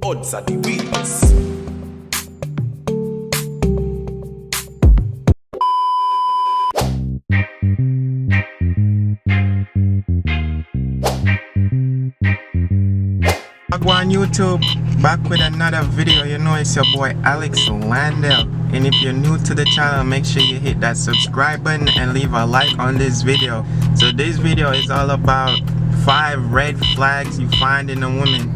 odds are the witness. Back on YouTube, back with another video. You know it's your boy Alex Landell, and if you're new to the channel, make sure you hit that subscribe button and leave a like on this video. So this video is all about 5 red flags you find in a woman.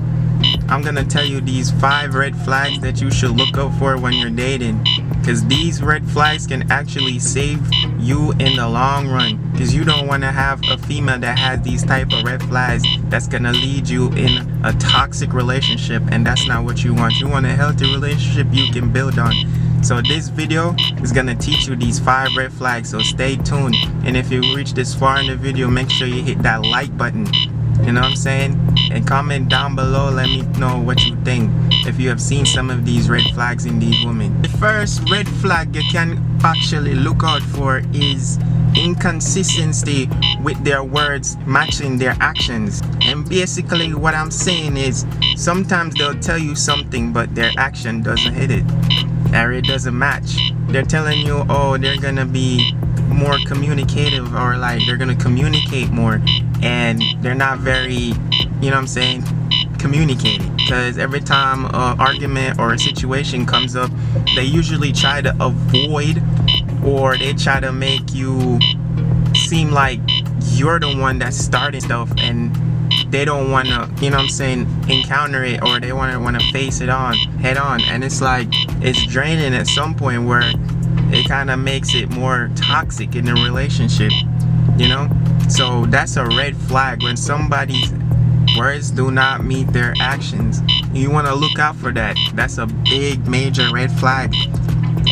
I'm gonna tell you these 5 red flags that you should look out for when you're dating, because these red flags can actually save you in the long run, because you don't want to have a female that has these type of red flags that's gonna lead you in a toxic relationship, and that's not what you want. You want a healthy relationship you can build on. So this video is gonna teach you these 5 red flags, so stay tuned. And if you reach this far in the video, make sure you hit that like button, you know what I'm saying, and comment down below. Let me know what you think, if you have seen some of these red flags in these women. The first red flag you can actually look out for is inconsistency with their words matching their actions. And basically what I'm saying is, sometimes they'll tell you something but their action doesn't hit it, or it doesn't match. They're telling you, oh, they're gonna be more communicative, or like they're gonna communicate more, and they're not very, you know what I'm saying, communicating. Because every time an argument or a situation comes up, they usually try to avoid, or they try to make you seem like you're the one that's starting stuff, and they don't want to, you know what I'm saying, encounter it, or they want to face it on head on. And it's like, it's draining at some point where it kind of makes it more toxic in the relationship, you know. So that's a red flag when somebody's words do not meet their actions. You want to look out for that. That's a big major red flag,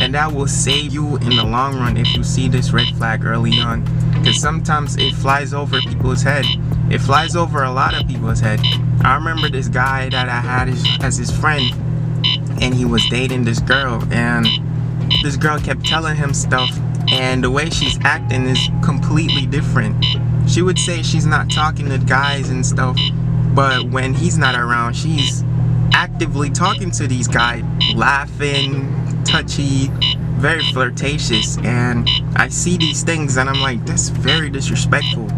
and that will save you in the long run if you see this red flag early on, because sometimes it flies over people's head. It flies over a lot of people's head. I remember this guy that I had as his friend, and he was dating this girl, and this girl kept telling him stuff, and the way she's acting is completely different. She would say she's not talking to guys and stuff, but when he's not around, she's actively talking to these guys, laughing, touchy, very flirtatious. And I see these things and I'm like, that's very disrespectful,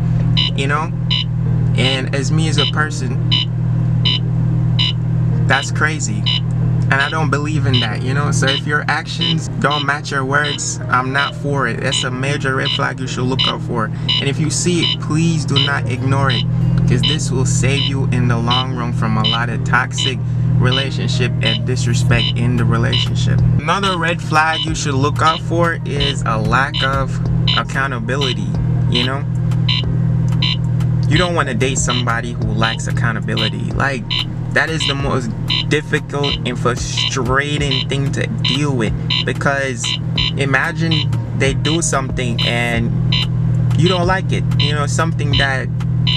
you know. And as me as a person, that's crazy, and I don't believe in that, you know. So if your actions don't match your words, I'm not for it. That's a major red flag you should look out for. And if you see it, please do not ignore it, because this will save you in the long run from a lot of toxic relationship and disrespect in the relationship. Another red flag you should look out for is a lack of accountability, you know. You don't want to date somebody who lacks accountability. Like, that is the most difficult and frustrating thing to deal with, because imagine they do something and you don't like it, you know, something that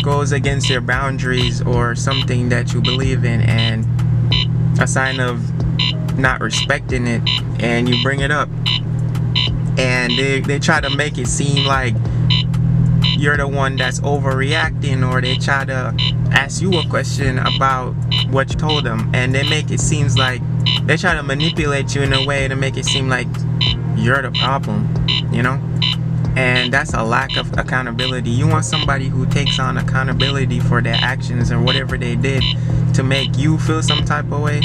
goes against your boundaries or something that you believe in, and a sign of not respecting it, and you bring it up, and they try to make it seem like you're the one that's overreacting, or they try to ask you a question about what you told them, and they make it seem like they try to manipulate you in a way to make it seem like you're the problem, you know. And that's a lack of accountability. You want somebody who takes on accountability for their actions or whatever they did to make you feel some type of way,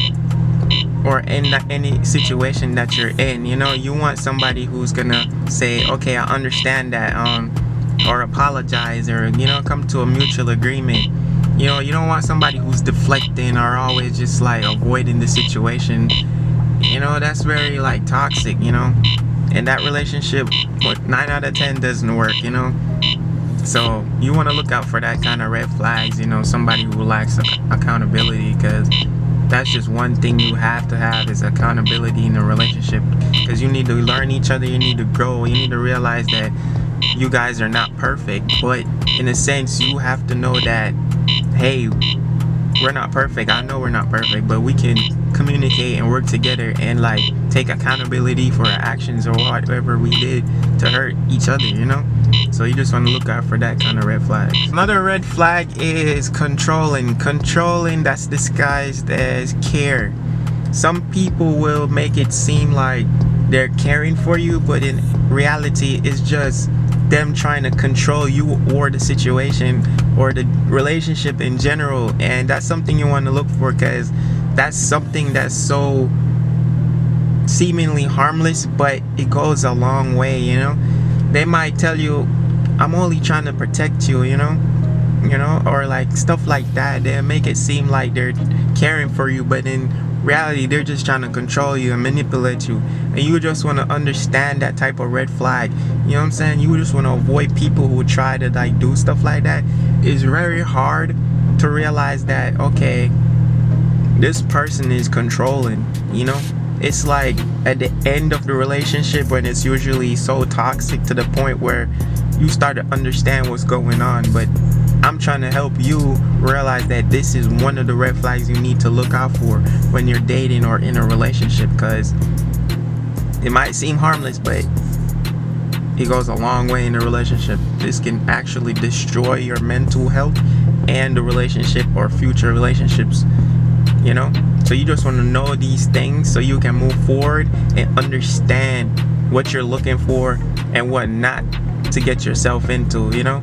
or in any situation that you're in, you know. You want somebody who's gonna say, okay, I understand that, or apologize, or, you know, come to a mutual agreement. You know, you don't want somebody who's deflecting or always just like avoiding the situation. You know, that's very like toxic, you know. And that relationship, 9 out of 10 doesn't work, you know. So you want to look out for that kind of red flags, you know, somebody who lacks accountability, because that's just one thing you have to have, is accountability in a relationship, because you need to learn each other, you need to grow, you need to realize that you guys are not perfect, but in a sense you have to know that, hey, we're not perfect. I know we're not perfect, but we can communicate and work together and like take accountability for our actions or whatever we did to hurt each other, you know? So you just want to look out for that kind of red flag. Another red flag is controlling that's disguised as care. Some people will make it seem like they're caring for you, but in reality it's just them trying to control you or the situation or the relationship in general. And that's something you want to look for, because that's something that's so seemingly harmless, but it goes a long way, you know? They might tell you, I'm only trying to protect you, you know, or like stuff like that. They make it seem like they're caring for you, but in reality they're just trying to control you and manipulate you. And you just want to understand that type of red flag, you know what I'm saying? You just want to avoid people who try to like do stuff like that. It's very hard to realize that, okay, this person is controlling, you know? It's like at the end of the relationship when it's usually so toxic to the point where you start to understand what's going on. But I'm trying to help you realize that this is one of the red flags you need to look out for when you're dating or in a relationship, because it might seem harmless, but it goes a long way in a relationship. This can actually destroy your mental health and the relationship or future relationships, you know? So you just want to know these things so you can move forward and understand what you're looking for and what not to get yourself into, you know?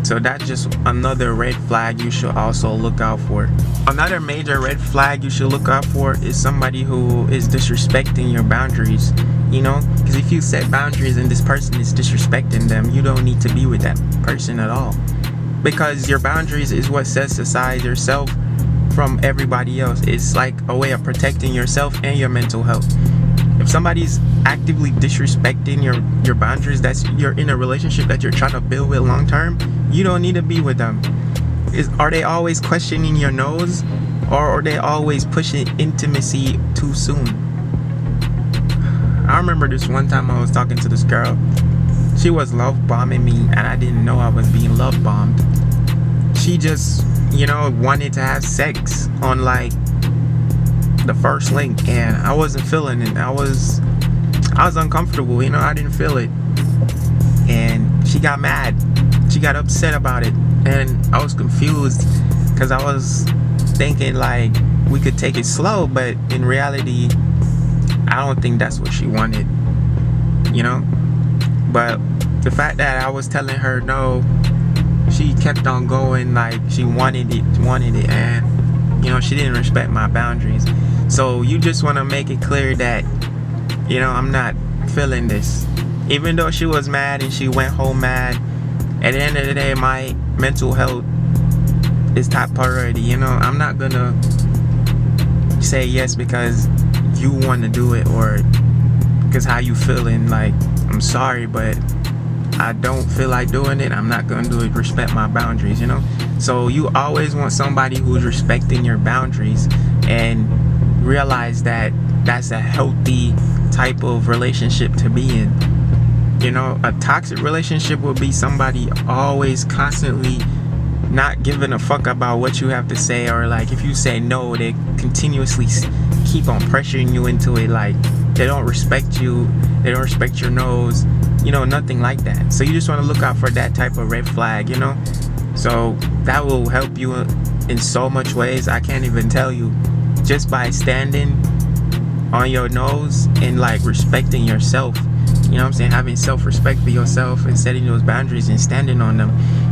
So that's just another red flag you should also look out for. Another major red flag you should look out for is somebody who is disrespecting your boundaries, you know? Because if you set boundaries and this person is disrespecting them, you don't need to be with that person at all. Because your boundaries is what sets aside yourself from everybody else. It's like a way of protecting yourself and your mental health. If somebody's actively disrespecting your boundaries, you're in a relationship that you're trying to build with long term, you don't need to be with them. Are they always questioning your nose, or are they always pushing intimacy too soon? I remember this one time I was talking to this girl. She was love bombing me and I didn't know I was being love bombed. She just, you know, wanted to have sex on like the first link, and I wasn't feeling it. I was uncomfortable, you know, I didn't feel it. And she got mad. She got upset about it. And I was confused because I was thinking like we could take it slow, but in reality, I don't think that's what she wanted, you know? But the fact that I was telling her no, she kept on going like she wanted it, and you know, she didn't respect my boundaries. So you just want to make it clear that, you know, I'm not feeling this. Even though she was mad and she went home mad, at the end of the day, my mental health is top priority. You know, I'm not gonna say yes because you want to do it or because how you feeling. Like, I'm sorry, but I don't feel like doing it. I'm not gonna do it. Respect my boundaries, you know? So you always want somebody who's respecting your boundaries, and realize that that's a healthy type of relationship to be in. You know, a toxic relationship would be somebody always constantly not giving a fuck about what you have to say, or like if you say no, they continuously keep on pressuring you into it. Like they don't respect you, they don't respect your nose, you know, nothing like that. So you just want to look out for that type of red flag, you know? So that will help you in so much ways I can't even tell you. Just by standing on your nose and like respecting yourself, you know what I'm saying? Having self-respect for yourself and setting those boundaries and standing on them.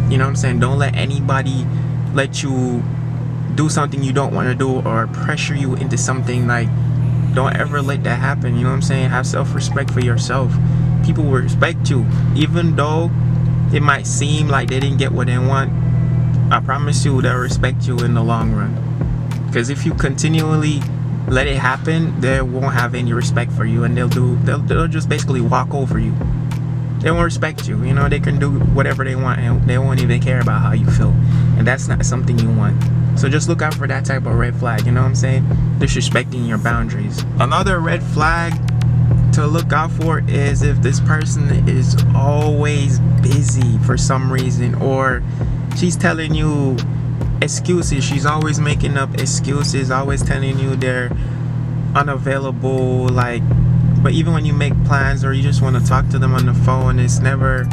You know what I'm saying? Don't let anybody let you do something you don't want to do or pressure you into something. Like, don't ever let that happen. You know what I'm saying? Have self-respect for yourself. People will respect you, even though it might seem like they didn't get what they want. I promise you they'll respect you in the long run. Because if you continually let it happen, they won't have any respect for you, and they'll just basically walk over you. They won't respect you. You know, they can do whatever they want and they won't even care about how you feel. And that's not something you want. So just look out for that type of red flag, you know what I'm saying? Disrespecting your boundaries. Another red flag to look out for is if this person is always busy for some reason, or she's telling you excuses. She's always making up excuses, always telling you they're unavailable, like, but even when you make plans or you just want to talk to them on the phone, it's never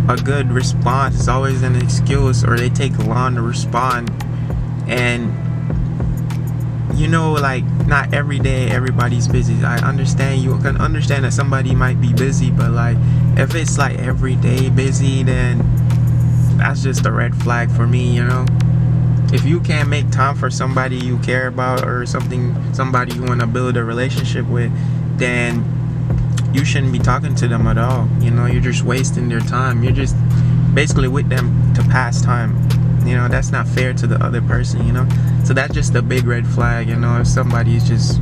a good response. It's always an excuse, or they take long to respond. And you know, like, not every day everybody's busy. I understand, you can understand that somebody might be busy, but like, if it's like every day busy, then that's just a red flag for me, you know. If you can't make time for somebody you care about, or somebody you want to build a relationship with, then you shouldn't be talking to them at all. You know, you're just wasting their time. You're just basically with them to pass time. You know, that's not fair to the other person, you know. So that's just a big red flag, you know. If somebody's just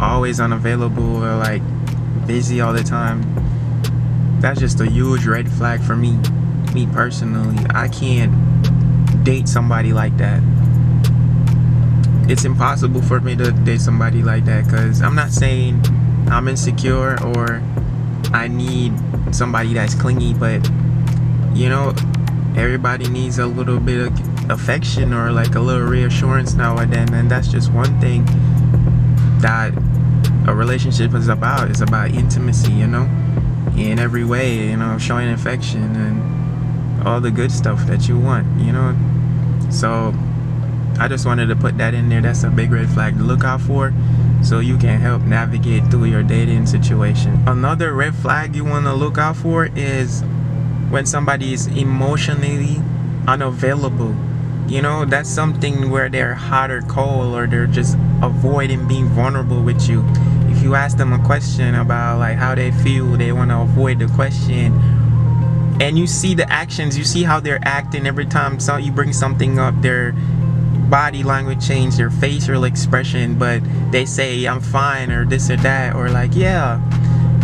always unavailable or like busy all the time, that's just a huge red flag for me personally. I can't date somebody like that. It's impossible for me to date somebody like that, because I'm not saying I'm insecure or I need somebody that's clingy, but you know, everybody needs a little bit of affection or like a little reassurance now and then, and that's just one thing that a relationship is about. It's about intimacy, you know, in every way, you know, showing affection and all the good stuff that you want, you know. So I just wanted to put that in there. That's a big red flag to look out for, so you can help navigate through your dating situation. Another red flag you want to look out for is when somebody is emotionally unavailable. You know, that's something where they're hot or cold, or they're just avoiding being vulnerable with you. If you ask them a question about like how they feel, they want to avoid the question. And you see the actions, you see how they're acting every time you bring something up. Their body language change, their facial expression, but they say I'm fine or this or that, or like yeah,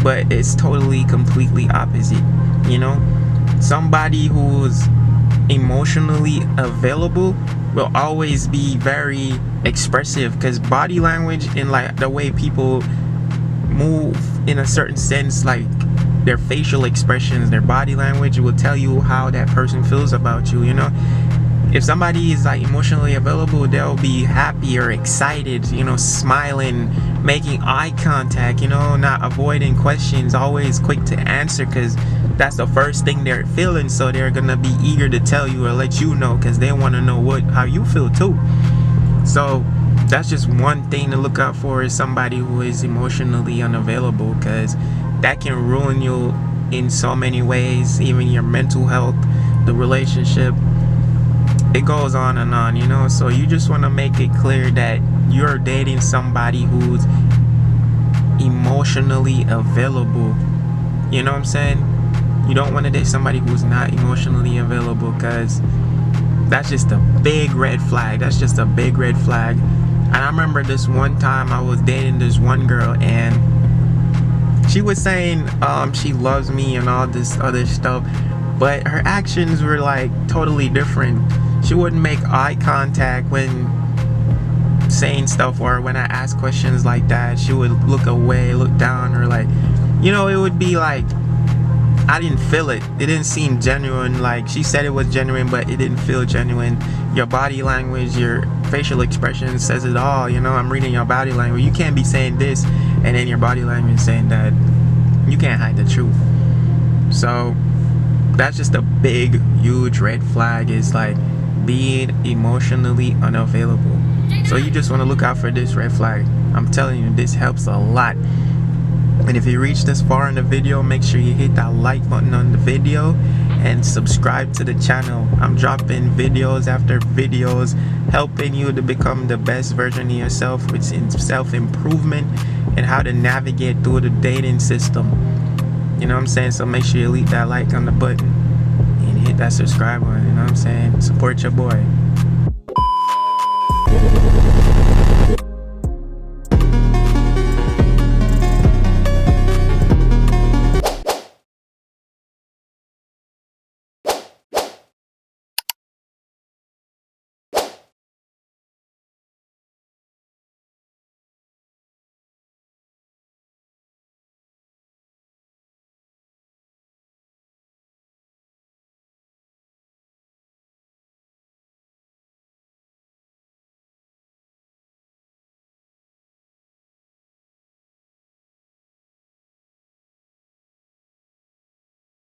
but it's totally completely opposite, you know. Somebody who's emotionally available will always be very expressive, because body language and like the way people move in a certain sense, like their facial expressions, their body language will tell you how that person feels about you, you know. If somebody is like emotionally available, they'll be happy or excited, you know, smiling, making eye contact, you know, not avoiding questions, always quick to answer, because that's the first thing they're feeling. So they're gonna be eager to tell you or let you know, because they want to know how you feel too. So that's just one thing to look out for, is somebody who is emotionally unavailable, because that can ruin you in so many ways, even your mental health, the relationship. It goes on and on, you know. So you just want to make it clear that you're dating somebody who's emotionally available. You know what I'm saying? You don't want to date somebody who's not emotionally available, because that's just a big red flag. That's just a big red flag. And I remember this one time I was dating this one girl, and she was saying she loves me and all this other stuff, but her actions were like totally different. She wouldn't make eye contact when saying stuff, or when I asked questions like that, she would look away, look down, or like, you know, it would be like I didn't feel it. It didn't seem genuine. Like, she said it was genuine, but it didn't feel genuine. Your body language, your facial expression says it all. You know, I'm reading your body language. You can't be saying this and then your body language saying that. You can't hide the truth. So that's just a big, huge red flag, is like being emotionally unavailable. So you just want to look out for this red flag. I'm telling you, this helps a lot. And if you reach this far in the video, make sure you hit that like button on the video and subscribe to the channel. I'm dropping videos after videos, helping you to become the best version of yourself, which is self-improvement and how to navigate through the dating system. You know what I'm saying? So make sure you leave that like on the button and hit that subscribe button. You know what I'm saying? Support your boy.